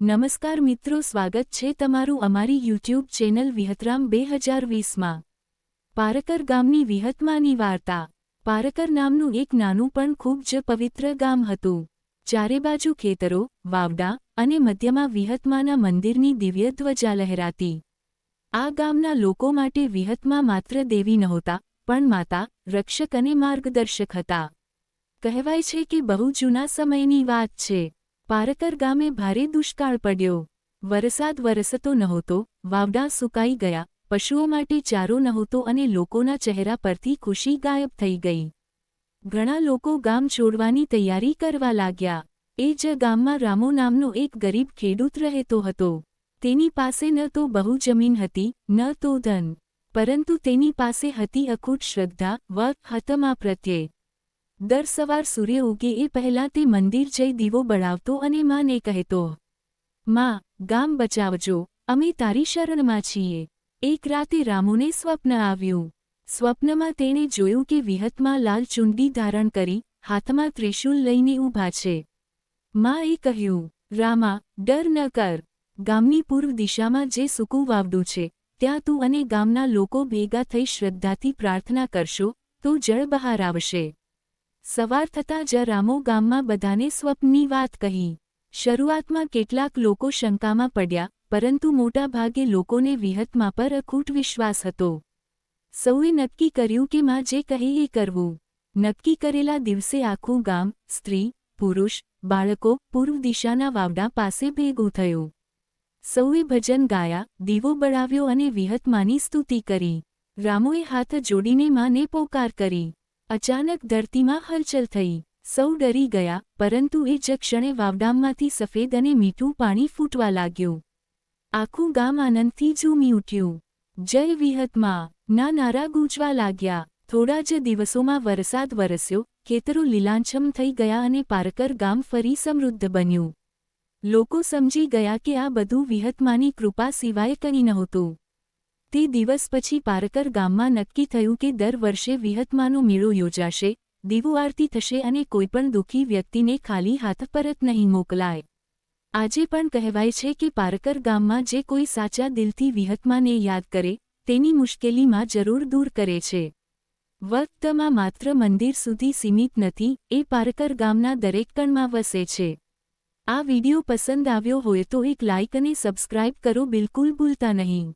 નમસ્કાર મિત્રો, સ્વાગત છે તમારું અમારી યુટ્યુબ ચેનલ વિહતરામ 2020માં। પારકર ગામની વિહતમાની વાર્તા। પારકર નામનું એક નાનું પણ ખૂબ જ પવિત્ર ગામ હતું। ચારે બાજુ ખેતરો, વાવડા અને મધ્યમાં વિહતમાના મંદિરની દિવ્ય ધ્વજા લહેરાતી। આ ગામના લોકો માટે વિહતમા માત્ર દેવી નહોતા, પણ માતા, રક્ષક અને માર્ગદર્શક હતા। કહેવાય છે કે બહુ જૂના સમયની વાત છે। પારકર ગામે ભારે દુષ્કાળ પડ્યો। વરસાદ વરસતો નહોતો, વાવડા સુકાઈ ગયા, પશુઓ માટે ચારો નહોતો અને લોકોના ચહેરા પરથી ખુશી ગાયબ થઈ ગઈ। ઘણા લોકો ગામ છોડવાની તૈયારી કરવા લાગ્યા। એ જ ગામમાં રામો નામનો એક ગરીબ ખેડૂત રહેતો હતો। તેની પાસે ન તો બહુ જમીન હતી, ન તો ધન, પરંતુ તેની પાસે હતી અખૂટ શ્રદ્ધા વ હતમા પ્રત્યે। દર સવાર સૂર્ય ઉગે એ પહેલાં તે મંદિર જઈ દીવો બળાવતો અને માને કહેતો, માં, ગામ બચાવજો, અમે તારી શરણમાં છીએ। એક રાતે રામુને સ્વપ્ન આવ્યું। સ્વપ્નમાં તેણે જોયું કે વિહતમા લાલ ચુંડી ધારણ કરી, હાથમાં ત્રિશૂલ લઈને ઊભા છે। માએ કહ્યું, રામા, ડર ન કર। ગામની પૂર્વ દિશામાં જે સૂકું વાવડું છે, ત્યાં તું અને ગામના લોકો ભેગા થઈ શ્રદ્ધાથી પ્રાર્થના કરશો તો જળ બહાર આવશે। સવાર થતાં જ રામો ગામમાં બધાને સ્વપ્નની વાત કહી। શરૂઆતમાં કેટલાક લોકો શંકામાં પડ્યા, પરંતુ મોટા ભાગે લોકોને વિહતમા પર અખૂટ વિશ્વાસ હતો। સૌએ નક્કી કર્યું કે માં જે કહે એ કરવું। નક્કી કરેલા દિવસે આખું ગામ, સ્ત્રી, પુરુષ, બાળકો પૂર્વ દિશાના વાવડા પાસે ભેગું થયું। સૌએ ભજન ગાયા, દીવો બળાવ્યો અને વિહતમાની સ્તુતિ કરી। રામોએ હાથ જોડીને માને પોકાર કરી। અચાનક ધરતીમાં હલચલ થઈ। સૌ ડરી ગયા, પરંતુ એ જ ક્ષણે વાવડામાંથી સફેદ અને મીઠું પાણી ફૂટવા લાગ્યું। આખું ગામ આનંદથી ઝૂમી ઉઠ્યું। જય વિહતમા ના નારા ગૂંજવા લાગ્યા। થોડા જ દિવસોમાં વરસાદ વરસ્યો, ખેતરો લીલાંછમ થઈ ગયા અને પારકર ગામ ફરી સમૃદ્ધ બન્યું। લોકો સમજી ગયા કે આ બધું વિહતમાની કૃપા સિવાય કંઈ નહોતું। તે દિવસ પછી પારકર ગામમાં નક્કી થયું કે દર વર્ષે વિહતમાનો મેળો યોજાશે, દીવો આરતી થશે અને કોઈપણ દુઃખી વ્યક્તિને ખાલી હાથ પરત નહીં મોકલાય। આજે પણ કહેવાય છે કે પારકર ગામમાં જે કોઈ સાચા દિલથી વિહતમાને યાદ કરે, તેની મુશ્કેલીમાં જરૂર દૂર કરે છે। વિહતમા માત્ર મંદિર સુધી સીમિત નથી, એ પારકર ગામના દરેક કણમાં વસે છે। આ વિડિયો પસંદ આવ્યો હોય તો એક લાઇક અને સબસ્ક્રાઇબ કરો બિલકુલ ભૂલતા નહીં।